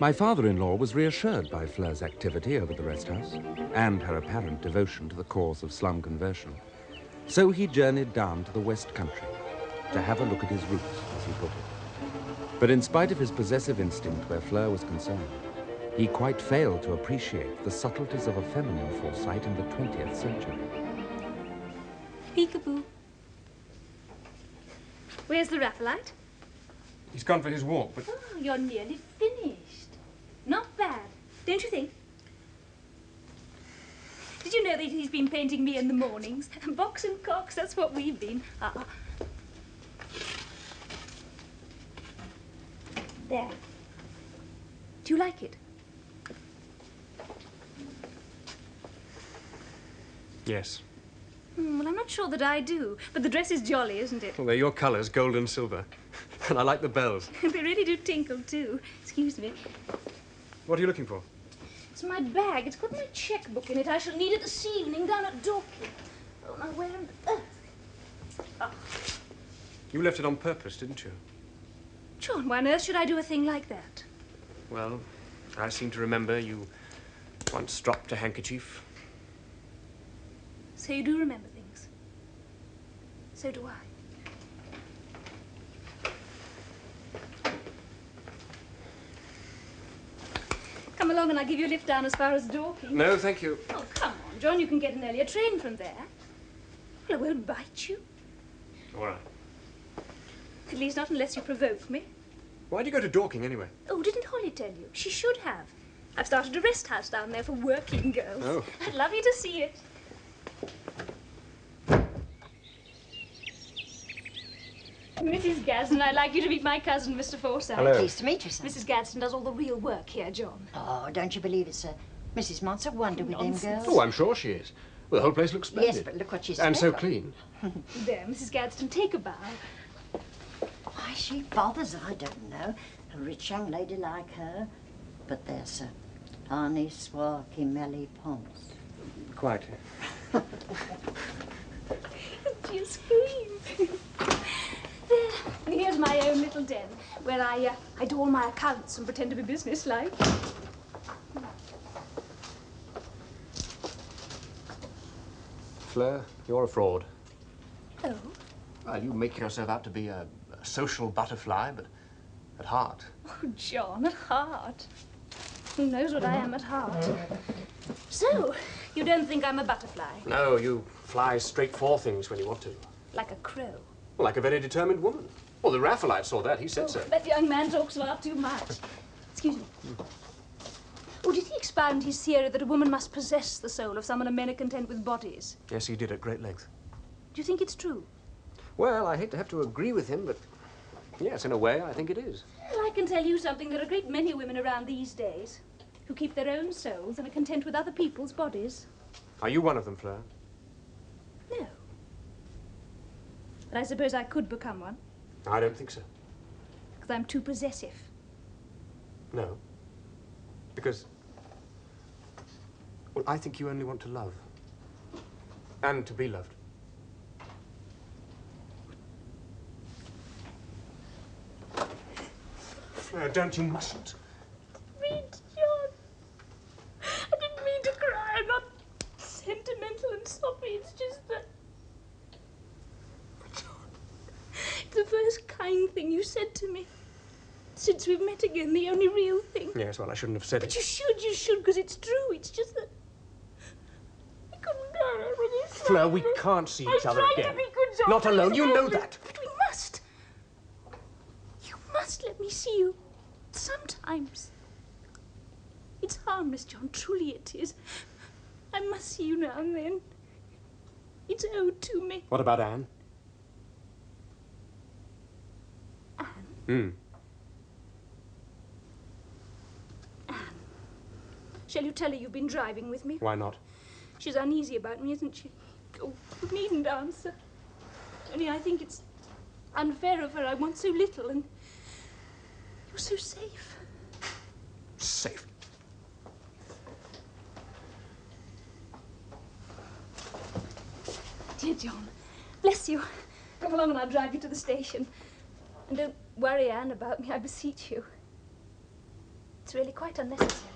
My father-in-law was reassured by Fleur's activity over the rest house and her apparent devotion to the cause of slum conversion. So he journeyed down to the West Country to have a look at his roots, as he put it. But in spite of his possessive instinct where Fleur was concerned, he quite failed to appreciate the subtleties of a feminine Forsyte in the 20th century. Peekaboo. Where's the Raphaelite? He's gone for his walk, but... Oh, you're nearly finished. Not bad, don't you think? Did you know that he's been painting me in the mornings? Box and cocks, that's what we've been. There. Do you like it? Yes. Well, I'm not sure that I do, but the dress is jolly, isn't it? Well, they're your colours, gold and silver. And I like the bells. They really do tinkle, too. Excuse me. What are you looking for? It's my bag. It's got my checkbook in it. I shall need it this evening down at Dorking. Oh, now where on earth? Oh. You left it on purpose, didn't you? John, why on earth should I do a thing like that? Well, I seem to remember you once dropped a handkerchief. So you do remember things. So do I. Come along and I'll give you a lift down as far as Dorking. No, thank you. Oh, come on, John. You can get an earlier train from there. Well, I won't bite you. All right. At least not unless you provoke me. Why'd you go to Dorking, anyway? Oh, didn't Holly tell you? She should have. I've started a rest house down there for working girls. Oh. I'd love you to see it. Mrs. Gadsden, I'd like you to meet my cousin, Mr. Forsythe. Hello. Pleased to meet you, sir. Mrs. Gadsden does all the real work here, John. Oh, don't you believe it, sir? Mrs. Mott's a wonder with them girls. Oh, I'm sure she is. Well, the whole place looks splendid. Yes, but look what she's And so got. clean. There, Mrs. Gadsden, take a bow. Why she bothers, I don't know. A rich young lady like her. But there, sir. Ani soit qui me les pense. Quite. You scream. There, here's my own little den, where I do all my accounts and pretend to be businesslike. Fleur, you're a fraud. Oh? Well, you make yourself out to be a social butterfly, but at heart. Oh, John, at heart. Who knows what I am at heart? So, you don't think I'm a butterfly? No, you fly straight for things when you want to. Like a crow? Like a very determined woman. Well, the Raphaelite saw that. He said so. That young man talks far too much. Excuse me. Oh, did he expound his theory that a woman must possess the soul of someone and men are content with bodies? Yes, he did at great length. Do you think it's true? Well, I hate to have to agree with him, but yes, in a way, I think it is. Well, I can tell you something. There are a great many women around these days who keep their own souls and are content with other people's bodies. Are you one of them, Fleur? No. But I suppose I could become one. I don't think so. Because I'm too possessive. No. Because, well, I think you only want to love. And to be loved. Fleur, don't, you mustn't. Read, John. I didn't mean to cry. I'm not sentimental and soppy. It's just that... It's the first kind thing you said to me. Since we've met again, the only real thing. Yes, well, I shouldn't have said But it. you should, because it's true. It's just that... I couldn't bear it when you said Fleur, we it. can't see each other I tried again. to be good, John. Not alone, you know Please, that. But we must. You must let me see you. Sometimes. It's harmless, John. Truly it is. I must see you now and then. It's owed to me. What about Anne? Anne? Anne. Shall you tell her you've been driving with me? Why not? She's uneasy about me, isn't she? Oh, you needn't answer. Only I think it's unfair of her. I want so little, and you're so safe. Safe? Dear John, bless you. Come along and I'll drive you to the station. And don't worry, Anne, about me, I beseech you. It's It's really quite unnecessary.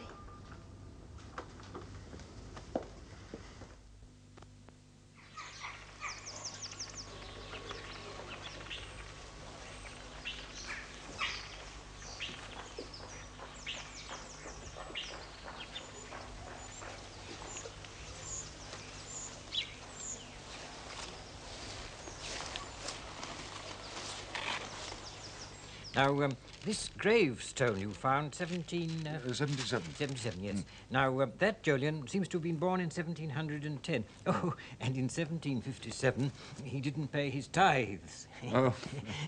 Now, this gravestone you found, 77. 77, yes. Now, that Jolyon seems to have been born in 1710. Oh, and in 1757, he didn't pay his tithes. Oh.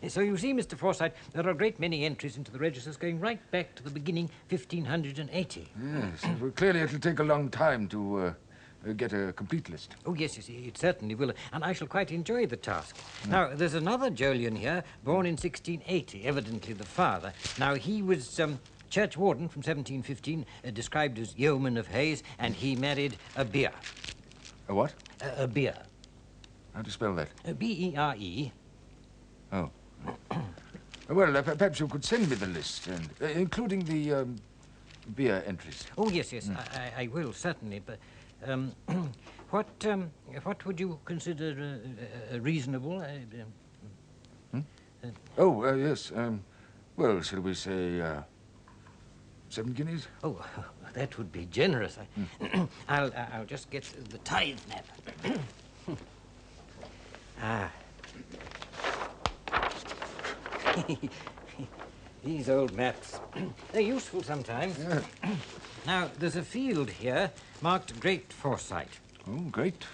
So you see, Mr. Forsyte, there are a great many entries into the registers going right back to the beginning, 1580. Yes, well, clearly it'll take a long time to get a complete list. Oh, yes, it certainly will, and I shall quite enjoy the task. Now, there's another Jolyon here, born in 1680, evidently the father. Now, he was churchwarden from 1715, described as yeoman of Hayes, and he married a beer. A what? A beer. How do you spell that? B-E-R-E. Oh. Well, perhaps you could send me the list, and including the beer entries. Oh, yes, I will, certainly, but... what would you consider reasonable? Yes. Well, shall we say 7 guineas? Oh, that would be generous. I'll just get the tithe map. These old maps. They're useful sometimes. Yeah. Now, there's a field here marked Great Forsyte. Oh, great.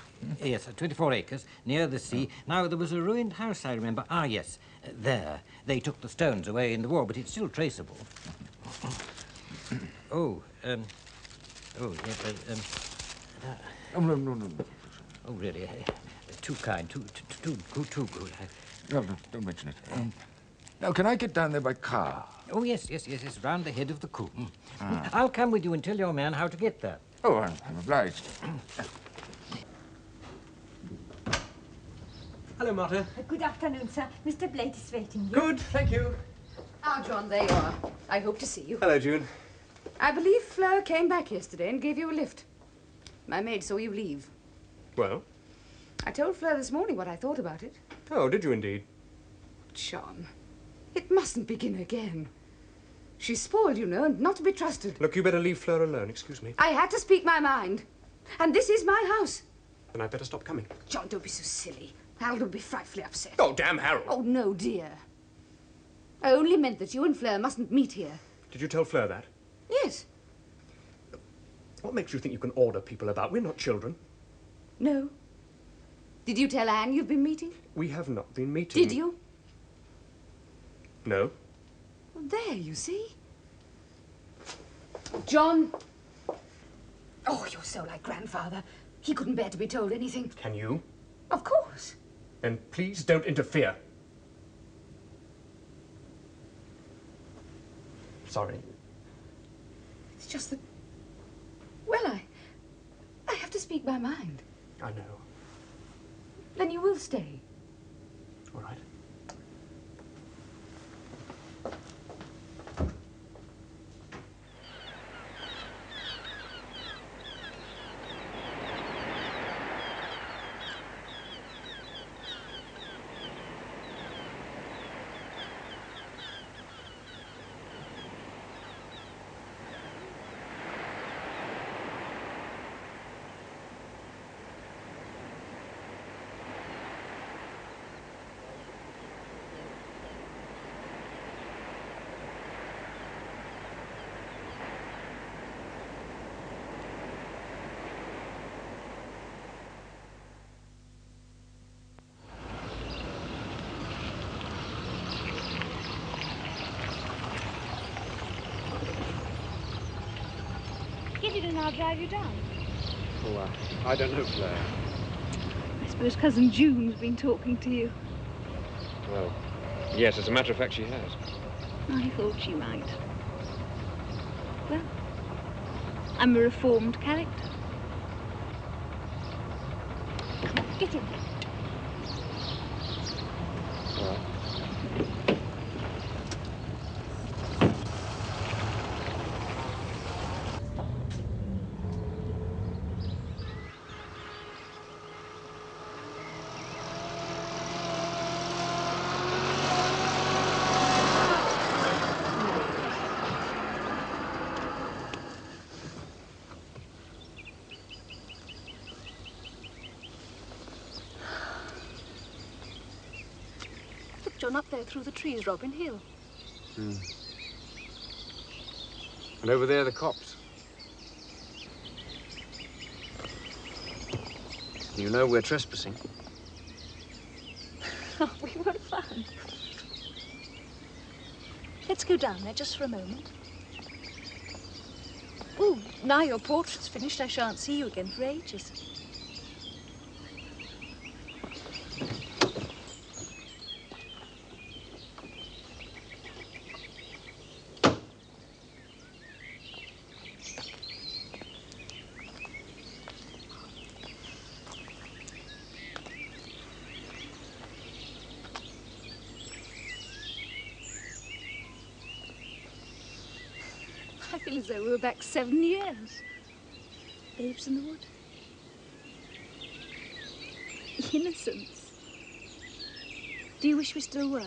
Yes, 24 acres, near the sea. Now, there was a ruined house, I remember. Ah, yes, there. They took the stones away in the war, but it's still traceable. Oh, yes, No. oh, really? Too kind, too good. No, don't mention it. Now, can I get down there by car? Oh, yes, round the head of the Coombe. I'll come with you and tell your man how to get there. Oh, I'm obliged. Hello, Martha. Good afternoon, sir. Mr. Blake is waiting you. Good, thank you. Ah, John, there you are. I hope to see you. Hello, June. I believe Fleur came back yesterday and gave you a lift. My maid saw you leave. Well? I told Fleur this morning what I thought about it. Oh, did you indeed? John, it mustn't begin again. She's spoiled, you know, and not to be trusted. Look, you better leave Fleur alone, excuse me. I had to speak my mind. And this is my house. Then I'd better stop coming. John, don't be so silly. Harold will be frightfully upset. Oh, damn Harold. Oh, no, dear. I only meant that you and Fleur mustn't meet here. Did you tell Fleur that? Yes. What makes you think you can order people about? We're not children. No. Did you tell Anne you've been meeting? We have not been meeting. Did you? No. Well, there, you see. John. Oh, you're so like Grandfather. He couldn't bear to be told anything. Can you? Of course. Then please don't interfere. Sorry. It's just that... Well, I have to speak my mind. I know. Then you will stay. All right. Get it and I'll drive you down. Oh, I don't know, Fleur. I suppose Cousin June's been talking to you. Well, yes, as a matter of fact, she has. I thought she might. Well, I'm a reformed character. Come on, get in. Well. John, up there through the trees, Robin Hill. Hmm. And over there, the copse. You know we're trespassing. Oh, we were fun. Let's go down there just for a moment. Oh, now your portrait's finished, I shan't see you again for ages. I feel as though we were back 7 years. Babes in the wood. Innocence. Do you wish we still were?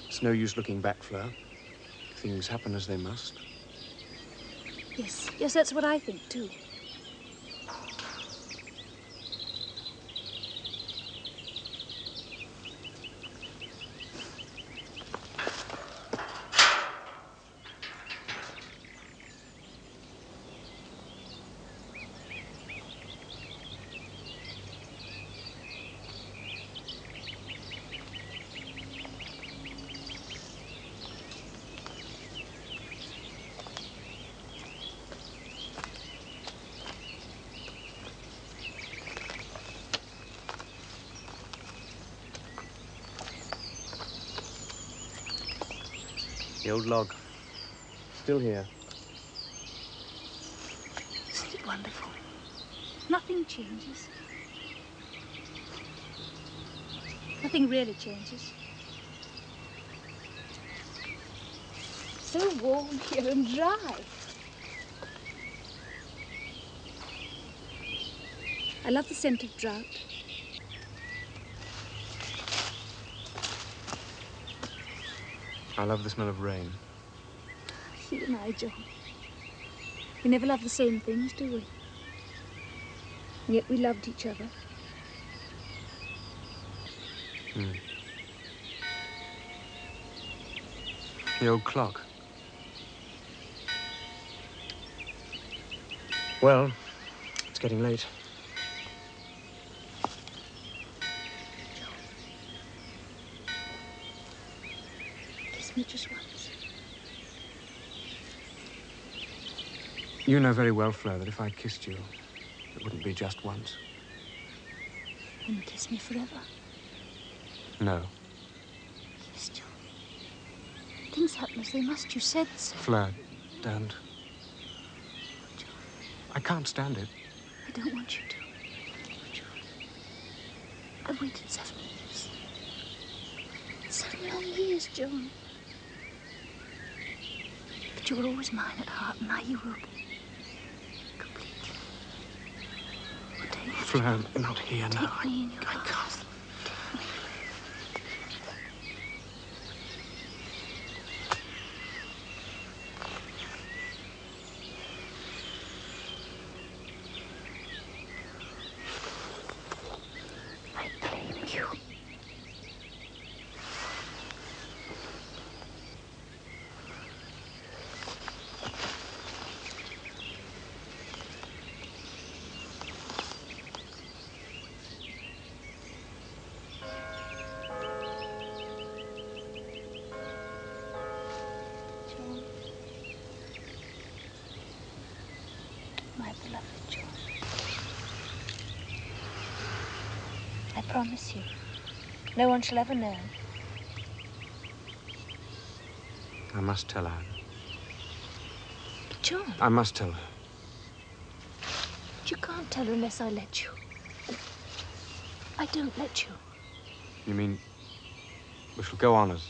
It's no use looking back, Fleur. Things happen as they must. Yes, yes, that's what I think too. The old log. Still here. Isn't it wonderful? Nothing changes. Nothing really changes. So warm here and dry. I love the scent of drought. I love the smell of rain. You and I, John. We never love the same things, do we? And yet we loved each other. Hmm. The old clock. Well, it's getting late. Kiss me just once. You know very well, Fleur, that if I kissed you, it wouldn't be just once. Then kiss me forever. No. Yes, John. Things happen as they must. You said so. Fleur, don't. John. I can't stand it. I don't want you to. John. I've waited 7 years. 7 long years, John. But you were always mine at heart, and now you will be. Completely. Take me, Fleur, not here now. Take me in your I arms. can't. I blame you. John. My beloved John. I promise you, no one shall ever know. I must tell Anne. But John, I must tell her. you can't tell her unless I let you. I don't let you. You mean we shall go on as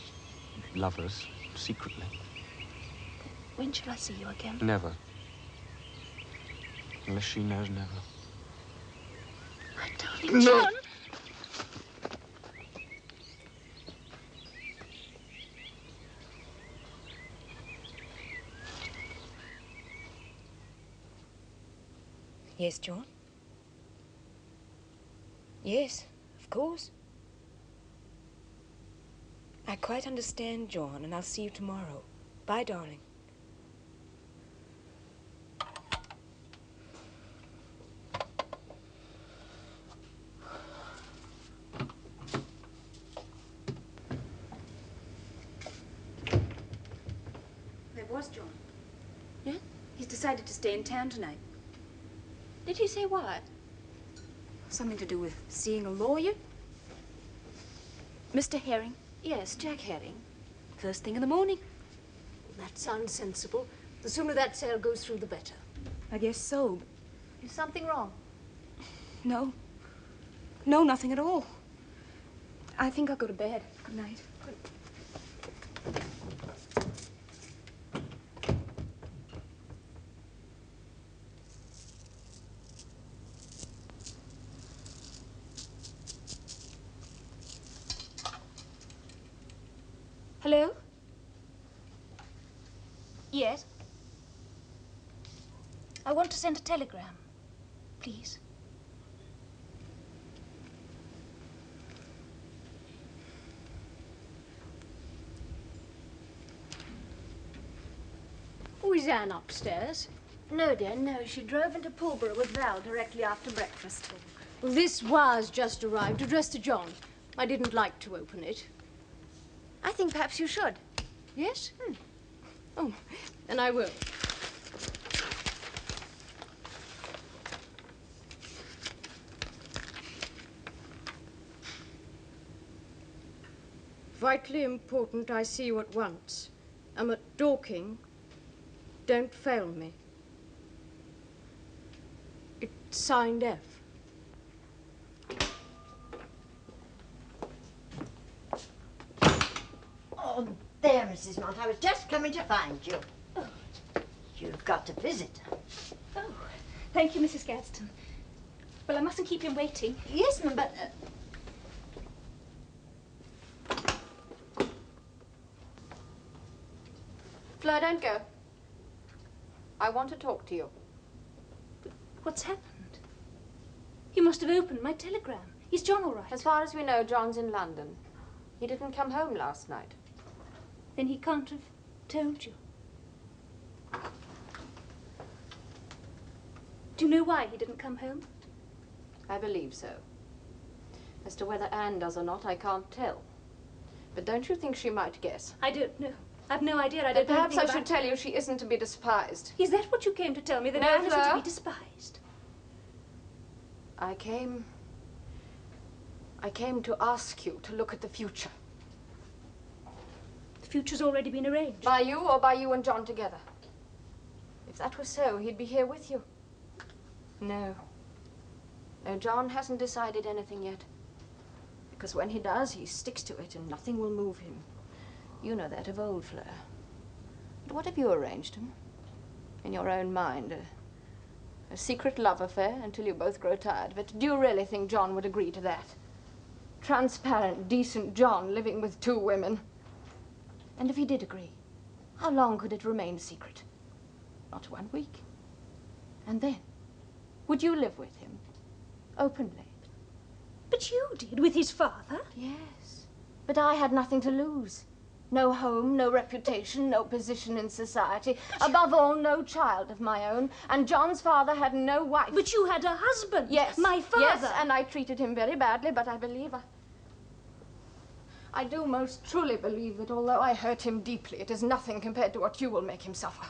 lovers, secretly? When shall I see you again? Never. Unless she knows, never. My darling John. Yes, John? Yes, of course. I quite understand, John, and I'll see you tomorrow. Bye, darling. There was John. Yeah? He's decided to stay in town tonight. Did he say what? Something to do with seeing a lawyer? Mr. Herring? Yes, Jack Herring. First thing in the morning. That sounds sensible. The sooner that sale goes through, the better. I guess so. Is something wrong? No. No, nothing at all. I think I'll go to bed. Good night. Hello? Yes? I want to send a telegram, please. Oh, is Anne upstairs? No, dear, no. She drove into Pulborough with Val directly after breakfast. Well, this was just arrived, addressed to John. I didn't like to open it. I think perhaps you should. Yes? Oh, then I will. Vitally important I see you at once. I'm at Dorking. Don't fail me. It's signed F. Oh, there, Mrs. Mont. I was just coming to find you. Oh, you've got a visitor. Oh, thank you, Mrs. Gadsden. Well, I mustn't keep him waiting. Yes, ma'am, but... Fleur, don't go. I want to talk to you. What's happened? You must have opened my telegram. Is John all right? As far as we know, John's in London. He didn't come home last night. Then he can't have told you. Do you know why he didn't come home? I believe so. As to whether Anne does or not, I can't tell. But don't you think she might guess? I don't know. I've no idea. I But don't know perhaps I anything should about... tell you she isn't to be despised. Is that what you came to tell me, that No, Anne isn't to Fleur. be despised? I came to ask you to look at the future. The future's already been arranged. By you or by you and John together. If that was so, he'd be here with you. No. No, John hasn't decided anything yet. Because when he does, he sticks to it and nothing will move him. You know that of old, Fleur. But what have you arranged, in your own mind? A secret love affair until you both grow tired of it. Do you really think John would agree to that? Transparent, decent John living with two women. And if he did agree, how long could it remain secret? Not 1 week. And then, would you live with him? Openly. But you did, with his father? Yes. But I had nothing to lose. No home, no reputation, no position in society. Above all, no child of my own. And John's father had no wife. But you had a husband. Yes. My father. Yes, and I treated him very badly, but I believe I do most truly believe that although I hurt him deeply, it is nothing compared to what you will make him suffer.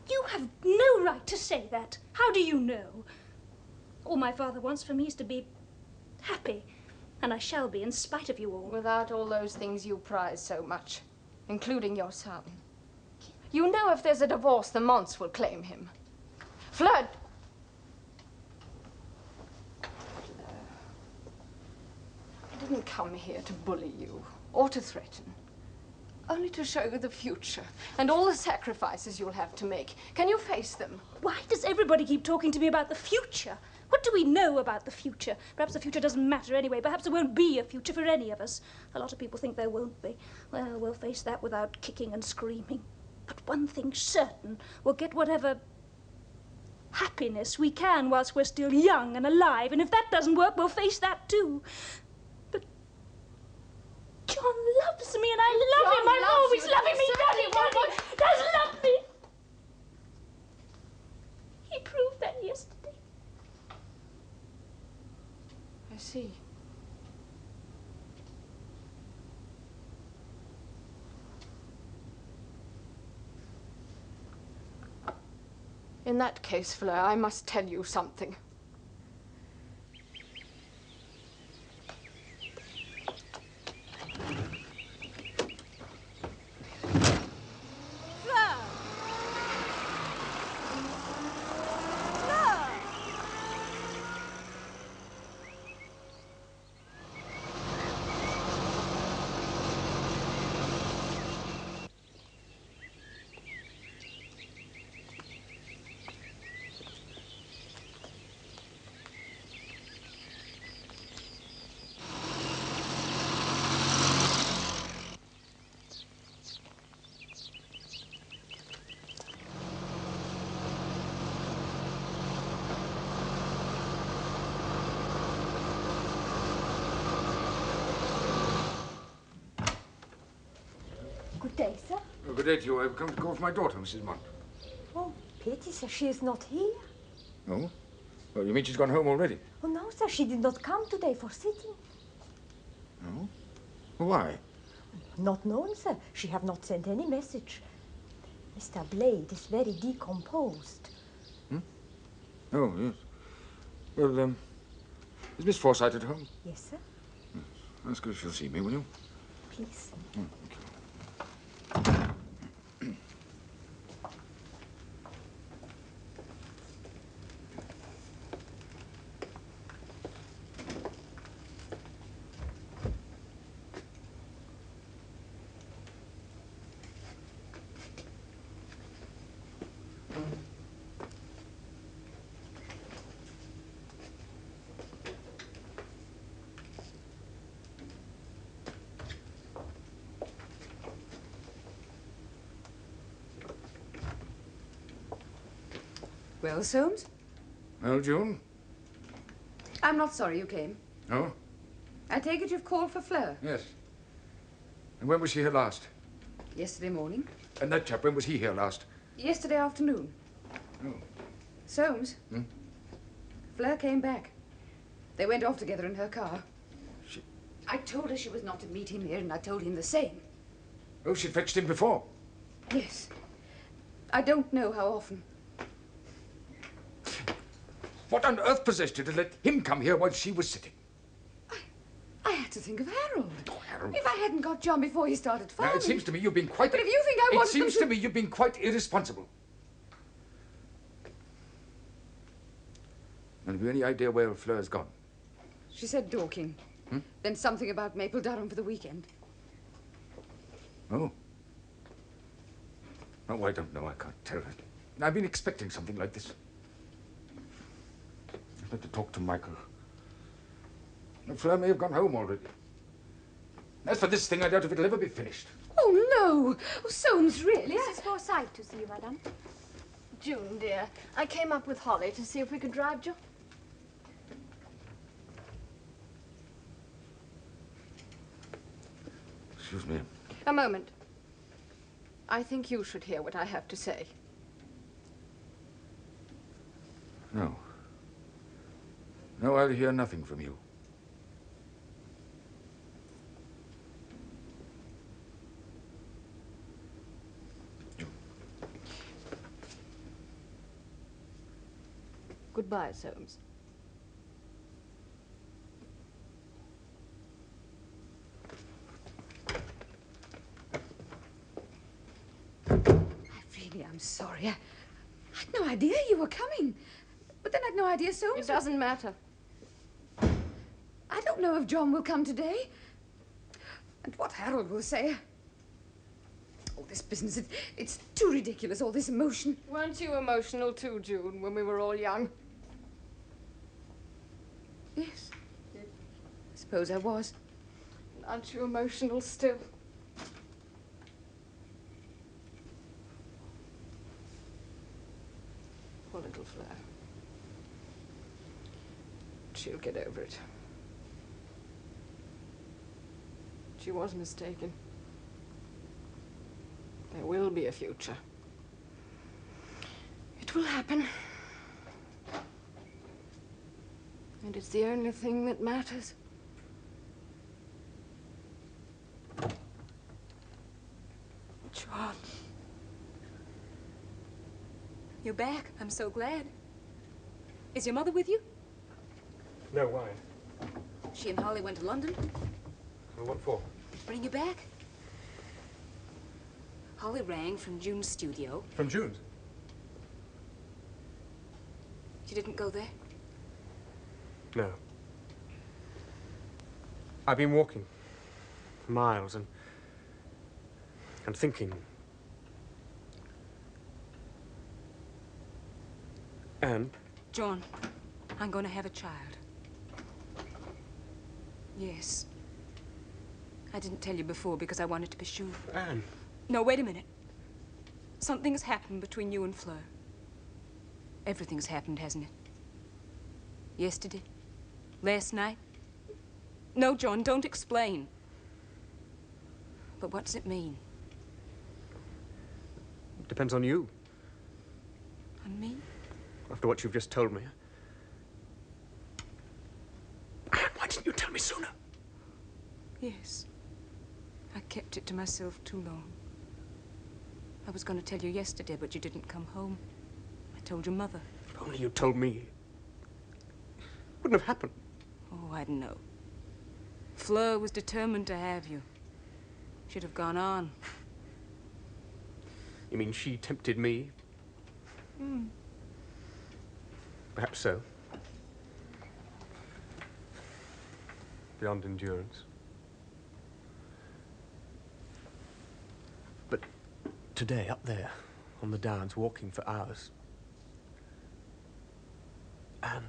You have no right to say that. How do you know? All my father wants for me is to be happy. And I shall be, in spite of you all. Without all those things you prize so much, including your son. You know if there's a divorce, the Monts will claim him. Fleur! I didn't come here to bully you, or to threaten. Only to show you the future, and all the sacrifices you'll have to make. Can you face them? Why does everybody keep talking to me about the future? What do we know about the future? Perhaps the future doesn't matter anyway. Perhaps there won't be a future for any of us. A lot of people think there won't be. Well, we'll face that without kicking and screaming. But one thing's certain. We'll get whatever happiness we can whilst we're still young and alive. And if that doesn't work, we'll face that too. But John loves me and I love him. I'm always loving me. Daddy does love me. He proved that yesterday. I see. In that case, Fleur, I must tell you something. Good day, sir. Oh, good day to you. I've come to call for my daughter, Mrs. Mont. Oh, pity, sir, she is not here. Oh? Well, you mean she's gone home already? Oh, no, sir, she did not come today for sitting. No? Why? Not known, sir. She have not sent any message. Mr. Blade is very decomposed. Oh, yes. Well, is Miss Forsythe at home? Yes, sir. Yes. Ask her if she'll see me, will you? Please. Thank you. Well, Soames? Well, June? I'm not sorry you came. Oh? I take it you've called for Fleur. Yes. And when was she here last? Yesterday morning. And that chap, when was he here last? Yesterday afternoon. Oh. Soames? Hmm? Fleur came back. They went off together in her car. She... I told her she was not to meet him here, and I told him the same. Oh, she'd fetched him before? Yes. I don't know how often. What on earth possessed you to let him come here while she was sitting? I had to think of Harold. Oh, Harold. If I hadn't got John before he started farming... Now, it seems to me you've been quite... But if you think I wanted them It seems to me you've been quite irresponsible. And have you any idea where Fleur's gone? She said Dorking. Then something about Maple Durham for the weekend. Oh. Oh, I don't know. I can't tell. I've been expecting something like this. I'd like to talk to Michael. Fleur may have gone home already. As for this thing, I doubt if it'll ever be finished. Oh, no. Oh, Soames, really? Mrs. Forsythe to see you, madam. June, dear, I came up with Holly to see if we could drive John. Excuse me. A moment. I think you should hear what I have to say. No. No, I'll hear nothing from you. Goodbye, Soames. I'm sorry. I had no idea you were coming. But then I'd no idea Soames... It doesn't matter. I don't know if John will come today. And what Harold will say. All this business, it's too ridiculous, all this emotion. Weren't you emotional too, June, when we were all young? Yes. I suppose I was. Aren't you emotional still? Poor little Fleur. She'll get over it. She was mistaken. There will be a future. It will happen. And it's the only thing that matters. John. You're back. I'm so glad. Is your mother with you? No, why? She and Holly went to London. Well, what for? Bring you back. Holly rang from June's studio. From June's? You didn't go there? No. I've been walking for miles and thinking. And? John, I'm going to have a child. Yes. I didn't tell you before because I wanted to be sure. Anne. No, wait a minute. Something's happened between you and Fleur. Everything's happened, hasn't it? Yesterday? Last night? No, John, don't explain. But what does it mean? It depends on you. On me? After what you've just told me. Anne, why didn't you tell me sooner? Yes. I kept it to myself too long. I was going to tell you yesterday, but you didn't come home. I told your mother. If only you told me. It wouldn't have happened. Oh, I'd know. Fleur was determined to have you. She'd have gone on. You mean she tempted me? Hmm. Perhaps so. Beyond endurance. But today, up there, on the downs, walking for hours. Anne,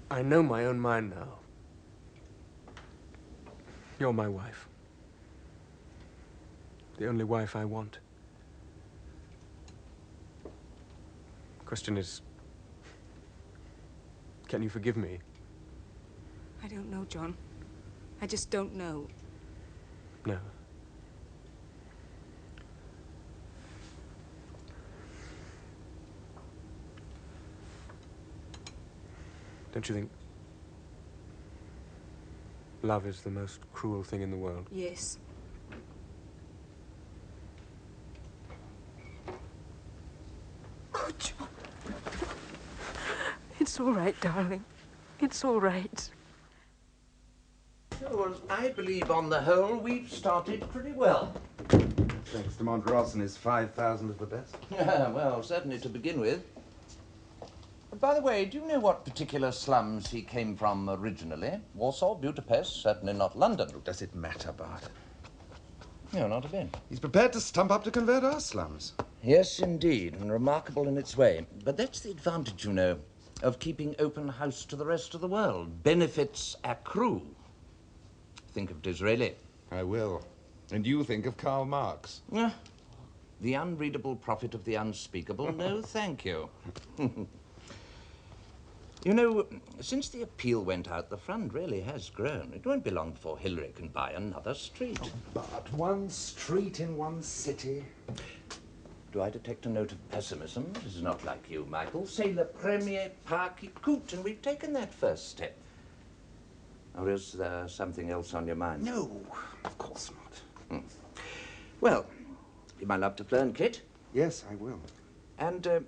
I know my own mind now. You're my wife. The only wife I want. The question is, can you forgive me? I don't know, John. I just don't know. No. Don't you think love is the most cruel thing in the world? Yes. Oh, John. It's all right, darling. It's all right. Well, I believe on the whole we've started pretty well. Thanks to Montross and his 5,000 of the best. Yeah, well, certainly to begin with. By the way, do you know what particular slums he came from originally? Warsaw, Budapest, certainly not London. Does it matter, Bart? No, not a bit. He's prepared to stump up to convert our slums. Yes, indeed, and remarkable in its way. But that's the advantage, you know, of keeping open house to the rest of the world. Benefits accrue. Think of Disraeli. I will. And you think of Karl Marx. The unreadable prophet of the unspeakable. No, thank you. You know, since the appeal went out, the fund really has grown. It won't be long before Hillary can buy another street. Oh, but one street in one city. Do I detect a note of pessimism? This is not like you, Michael. C'est le premier pas qui coûte, and we've taken that first step. Or is there something else on your mind? No, of course not. Well, be my love to Fleur and Kit. Yes, I will. And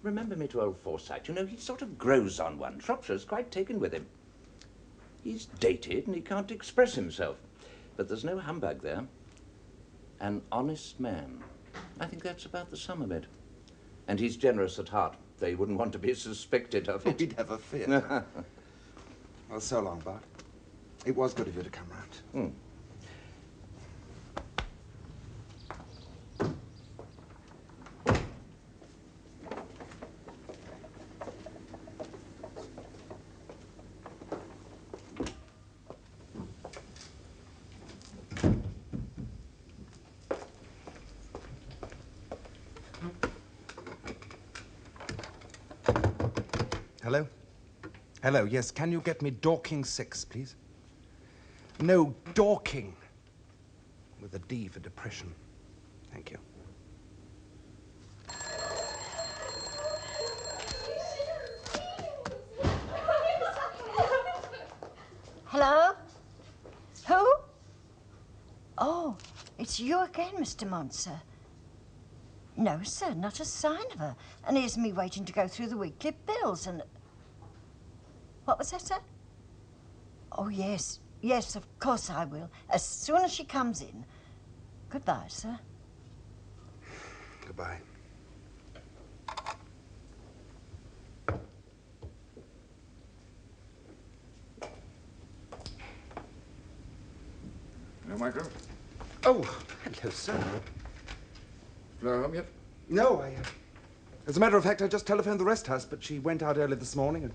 remember me to old Forsythe. You know, he sort of grows on one. Shropshire's quite taken with him. He's dated and he can't express himself. But there's no humbug there. An honest man. I think that's about the sum of it. And he's generous at heart. They wouldn't want to be suspected of it. He'd have a fit. Well, so long, Bart. It was good of you to come round. Hello? Hello, yes. Can you get me Dorking 6, please? No dorking. With a D for depression. Thank you. Hello? Who? Oh, it's you again, Mr. Monser. No, sir, not a sign of her. And here's me waiting to go through the weekly bills and... What was that, sir? Oh, yes. Yes, of course I will. As soon as she comes in. Goodbye, sir. Goodbye. Hello, Michael. Oh, hello, sir. Fleur home yet? No, as a matter of fact, I just telephoned the rest house, but she went out early this morning and...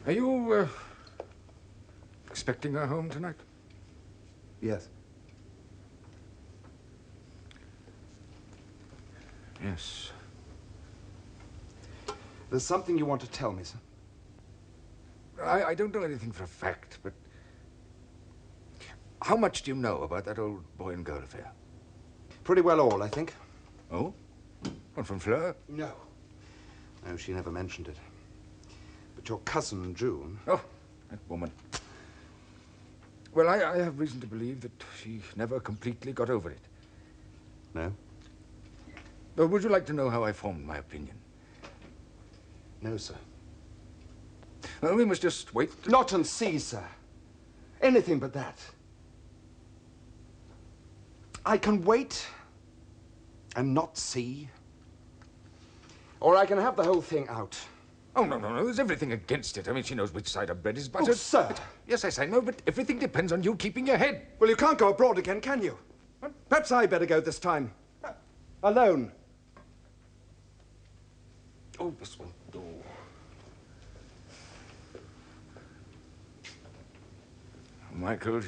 Are you, expecting her home tonight? Yes. Yes. There's something you want to tell me, sir? I don't know anything for a fact, but... How much do you know about that old boy and girl affair? Pretty well all, I think. Oh? What, from Fleur? No. No, she never mentioned it. But your cousin, June... Oh, that woman. Well, I have reason to believe that she never completely got over it. No? Well, would you like to know how I formed my opinion? No, sir. Well, we must just wait... Not and see, sir. Anything but that. I can wait and not see. Or I can have the whole thing out. Oh, no, no, no. There's everything against it. I mean, she knows which side of bread is buttered. Oh, sir. Yes, I know, but everything depends on you keeping your head. Well, you can't go abroad again, can you? What? Perhaps I better go this time. Alone. Oh, this one. Oh. Michael,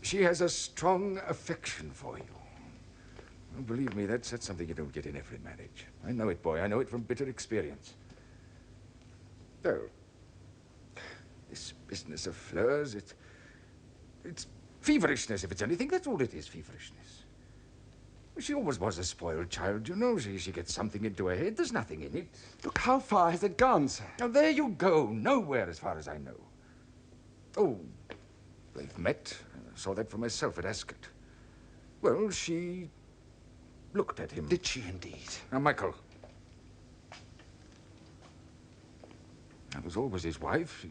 she has a strong affection for you. Oh, believe me, that's something you don't get in every marriage. I know it, boy. I know it from bitter experience. Though, this business of Fleur's, it's feverishness, if it's anything. That's all it is, feverishness. She always was a spoiled child, you know. She gets something into her head. There's nothing in it. Look, how far has it gone, sir? Now, there you go. Nowhere, as far as I know. Oh, they've met. I saw that for myself at Ascot. Well, she looked at him. Did she indeed? Now, Michael. That was always his wife.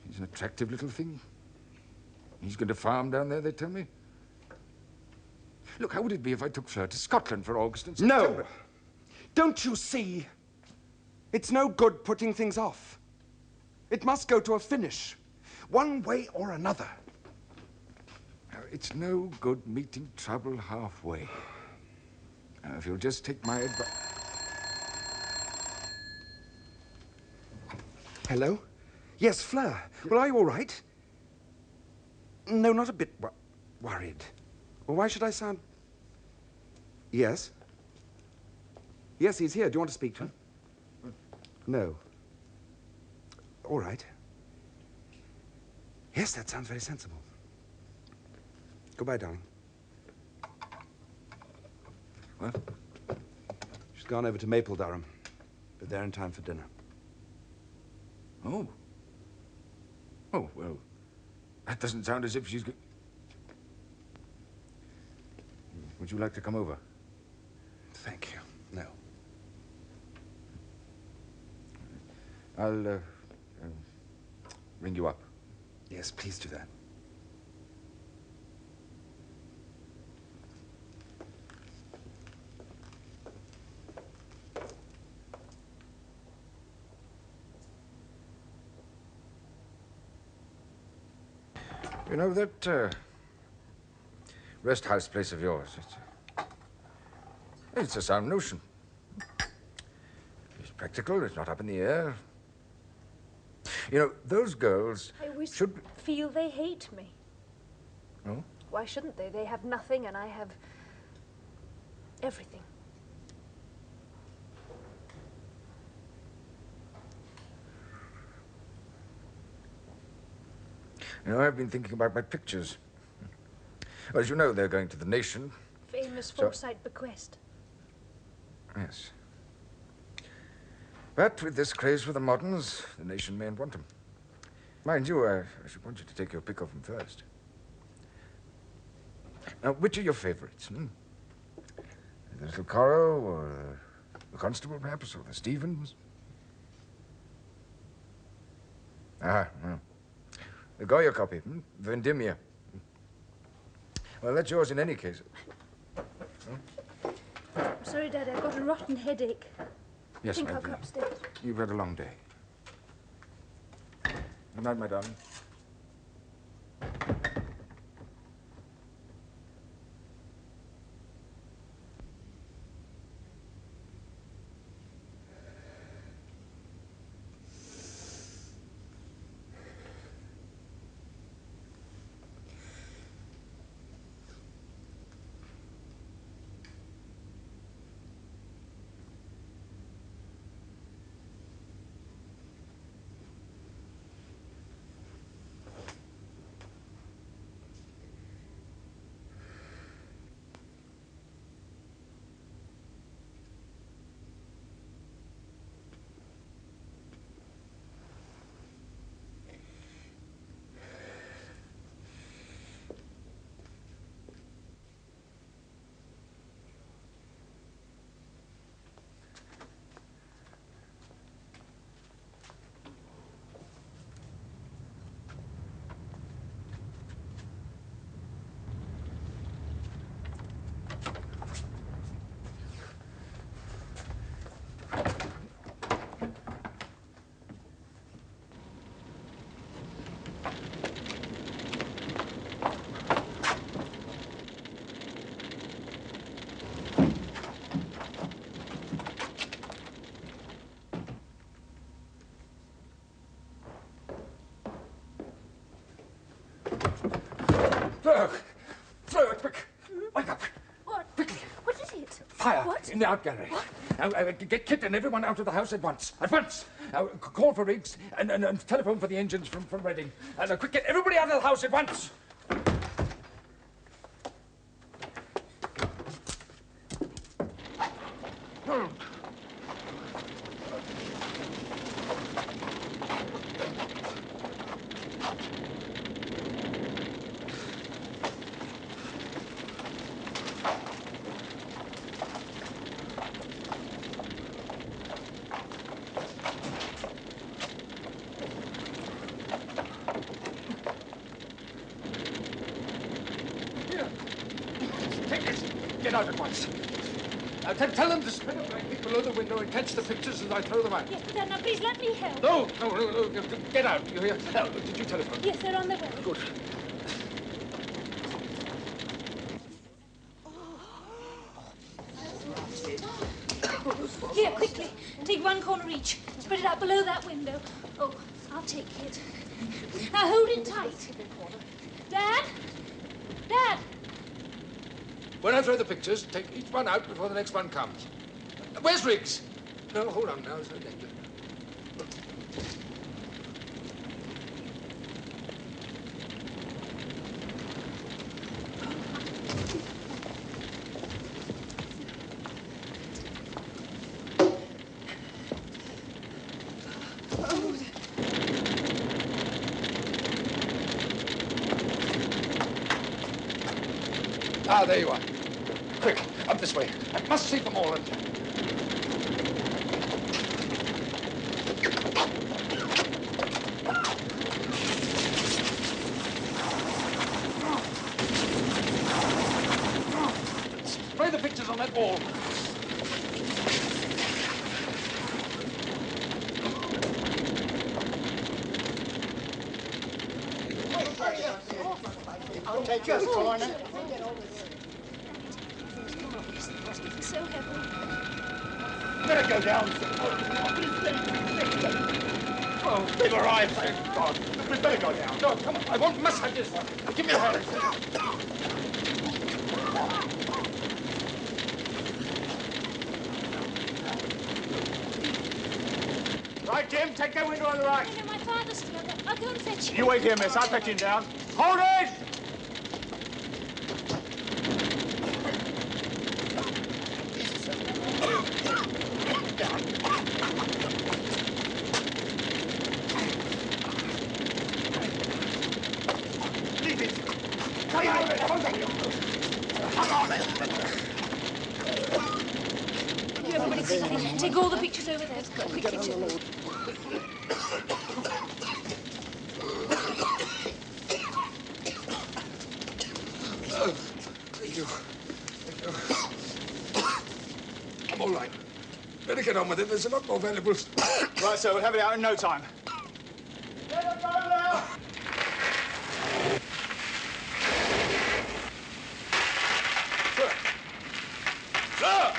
She's an attractive little thing. He's going to farm down there, they tell me. Look, how would it be if I took Fleur to Scotland for August and September? No! Don't you see? It's no good putting things off. It must go to a finish. One way or another. Now, it's no good meeting trouble halfway. Now, if you'll just take my advice... Hello? Yes, Fleur. Well, are you all right? No, not a bit worried. Well, why should I sound... Yes? Yes, he's here. Do you want to speak to him? No. All right. Yes, that sounds very sensible. Goodbye, darling. What? She's gone over to Maple Durham. But they're in time for dinner. Oh. Oh, well, that doesn't sound as if she's... Would you like to come over? Thank you. No. I'll, ring you up. Yes, please do that. You know, that, rest house place of yours, it's a sound notion. It's practical, it's not up in the air. You know, those girls should... feel they hate me. Oh? Why shouldn't they? They have nothing and I have everything. You know, I've been thinking about my pictures. As you know, they're going to the Nation. Famous So- Forsyte bequest. Yes. But with this craze for the moderns, the Nation mayn't want them. Mind you, I should want you to take your pick of them first. Now, which are your favorites? The little Corot, or the Constable, perhaps, or the Stevens? Ah, well. The Goya copy, Vendimia. Well, that's yours in any case. I'm sorry, Dad, I've got a rotten headache. Yes, I think my I'll go dear. upstairs. You've had a long day. Good night, my darling. Throw it, quick! Wake up! What? Quickly! What is it? Fire What? in the art gallery. What? Now, get Kit and everyone out of the house at once. At once! Call for rigs and telephone for the engines from Reading. And quick, get everybody out of the house at once! Get out at once. Now, tell them to spread a blanket below the window and catch the pictures as I throw them out. Yes, but Dad, now please let me help. No. Get out. You hear? Now, did you telephone? Yes, they're on their way. Good. Here, quickly. Take one corner each. Spread it out below that window. Oh, I'll take it. Now hold it tight. Dad? Dad! When I throw the pictures, take each one out before the next one comes. Where's Riggs? No, hold on now. There's no danger. Ah, there you are. Quick, up this way. I must see them all. Spray the pictures on that wall. I'll take your corner. It's so heavy. Better go down. Oh, they've arrived, thank God. We better go down. No, come on. Must have this one. Give me a hand. Right, Jim, take that window on the right. No, my father's still up there. I'll go and fetch him. You wait here, miss. I'll fetch him down. Hold it! Leave it. Come on. Everybody quickly. Take all the pictures over there. Quickly, too. Thank you. I'm all right. Better get on with it. There's a lot more valuables. Right, sir, we'll have it out in no time. Let her go now! Sir! Sir!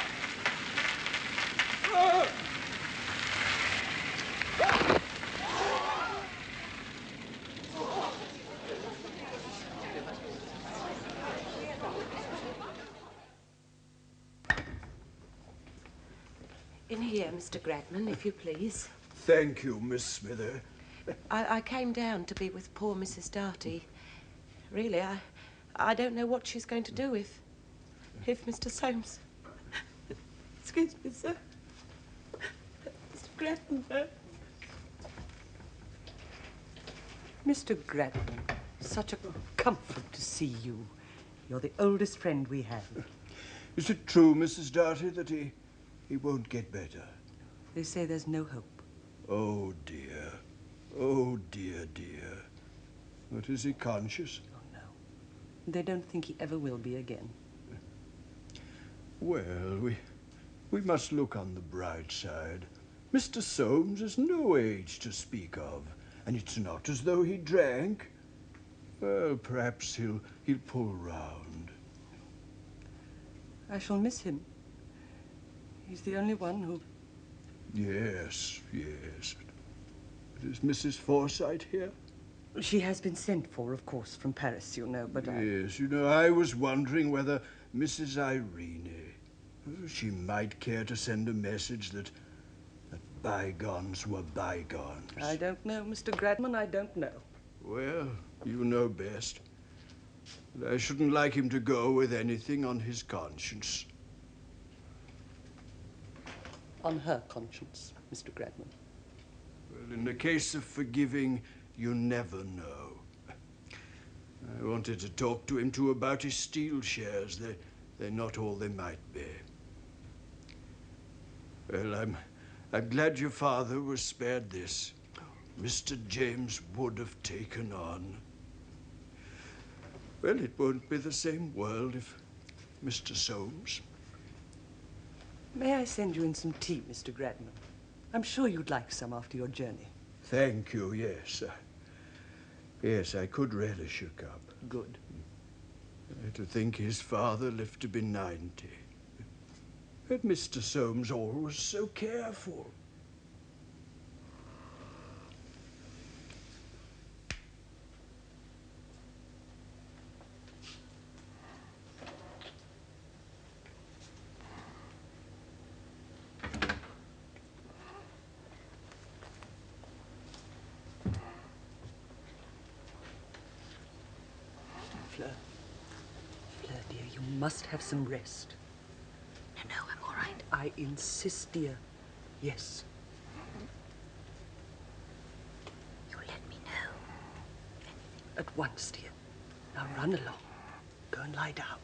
In here, Mr. Gradman, if you please. Thank you, Miss Smither. I came down to be with poor Mrs. Darty. Really, I don't know what she's going to do if Mr. Soames... Excuse me, sir. Mr. Gradman, sir. Mr. Gradman, such a comfort to see you. You're the oldest friend we have. Is it true, Mrs. Darty, that he won't get better? They say there's no hope. Oh, dear. Oh, dear, dear. But is he conscious? Oh, no. They don't think he ever will be again. Well, we must look on the bright side. Mr. Soames is no age to speak of, and it's not as though he drank. Well, perhaps he'll pull round. I shall miss him. He's the only one who... Yes, yes. But is Mrs. Forsyte here? She has been sent for, of course, from Paris, you know, but Yes, you know, I was wondering whether Mrs. Irene... she might care to send a message that bygones were bygones. I don't know, Mr. Gradman, I don't know. Well, you know best. But I shouldn't like him to go with anything on his conscience. On her conscience, Mr. Gradman. Well, in the case of forgiving, you never know. I wanted to talk to him, too, about his steel shares. They're not all they might be. Well, I'm glad your father was spared this. Mr. James would have taken on. Well, it won't be the same world if Mr. Soames... May I send you in some tea, Mr. Gradman? I'm sure you'd like some after your journey. Thank you, yes. Yes, I could relish a cup. Good. To think his father lived to be 90. And Mr. Soames always so careful. Fleur, dear, you must have some rest. No, I'm all right. I insist, dear. Yes. You'll let me know. At once, dear. Now run along. Go and lie down.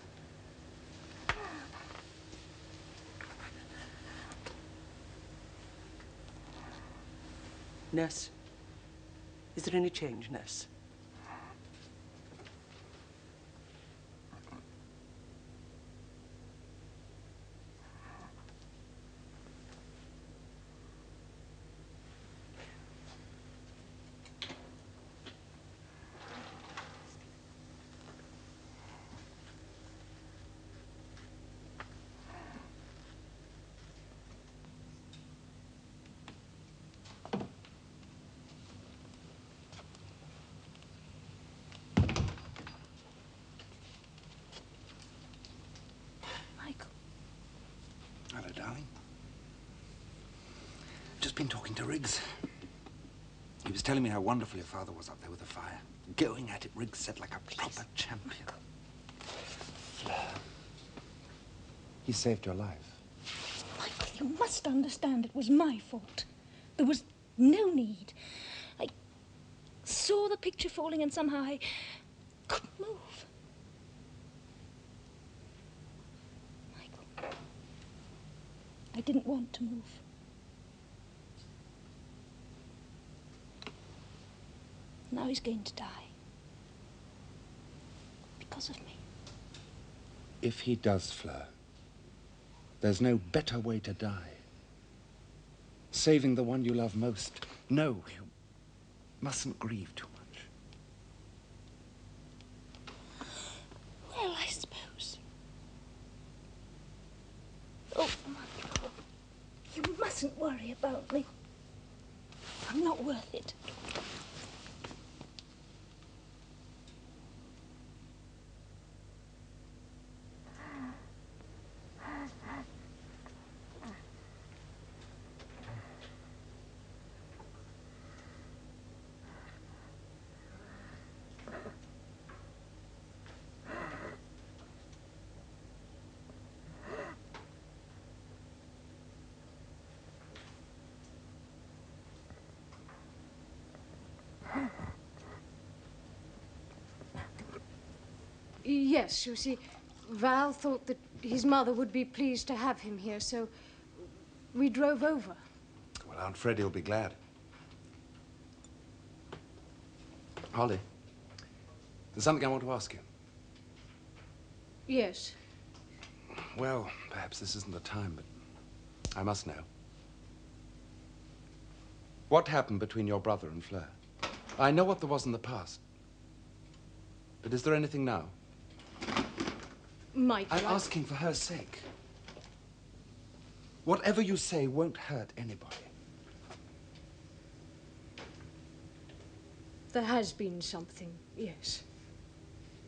Nurse, is there any change, nurse? Hello, darling. just been talking to Riggs. He was telling me how wonderful your father was up there with the fire. Going at it, Riggs said, like a proper champion. Fleur. He saved your life. Michael, you must understand it was my fault. There was no need. I saw the picture falling and somehow I couldn't move. Michael, I didn't want to move. Now he's going to die. Because of me. If he does, Fleur, there's no better way to die. Saving the one you love most. No, you mustn't grieve too much. Well, I suppose. Oh, Michael, you mustn't worry about me. I'm not worth it. Yes, you see, Val thought that his mother would be pleased to have him here, so we drove over. Well, Aunt Freddie will be glad. Holly, there's something I want to ask you. Yes. Well, perhaps this isn't the time, but I must know. What happened between your brother and Fleur? I know what there was in the past. But is there anything now? Michael, I'm asking for her sake. Whatever you say won't hurt anybody. There has been something, yes.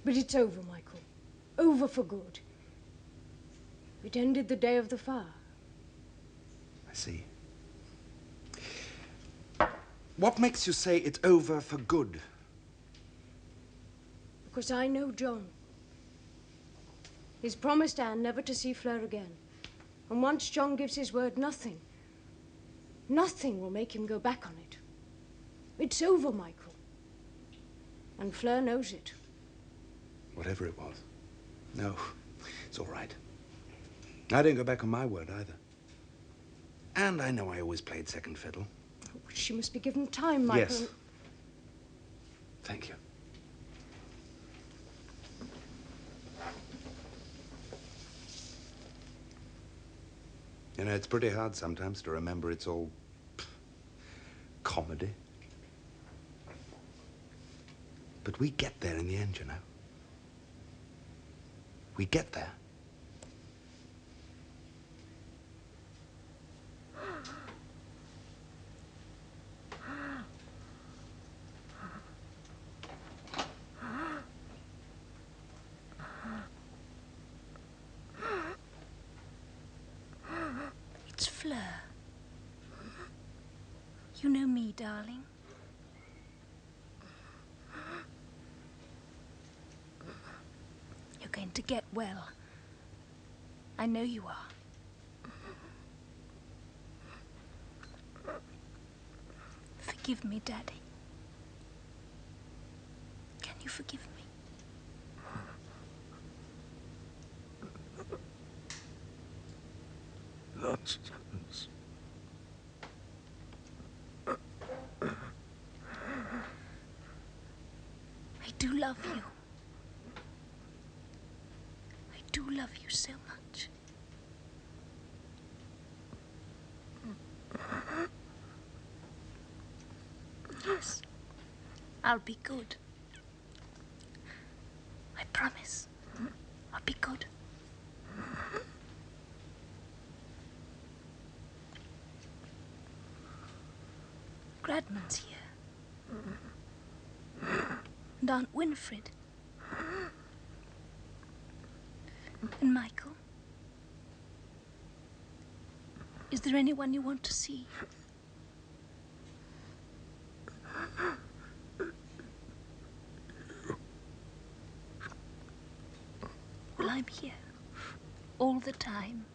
But it's over, Michael. Over for good. It ended the day of the fire. I see. What makes you say it's over for good? Because I know John. He's promised Anne never to see Fleur again. And once John gives his word, nothing will make him go back on it. It's over, Michael. And Fleur knows it. Whatever it was. No, it's all right. I didn't go back on my word either. And I know I always played second fiddle. Oh, she must be given time, Michael. Yes. Thank you. You know, it's pretty hard sometimes to remember it's all comedy. But we get there in the end, you know. We get there. It's Fleur. You know me, darling. You're going to get well. I know you are. Forgive me, Daddy. Can you forgive me? Nonsense. I do love you. I do love you so much. Yes, I'll be good. I promise. I'll be good. Gradman's here. And Aunt Winifred. And Michael. Is there anyone you want to see? time.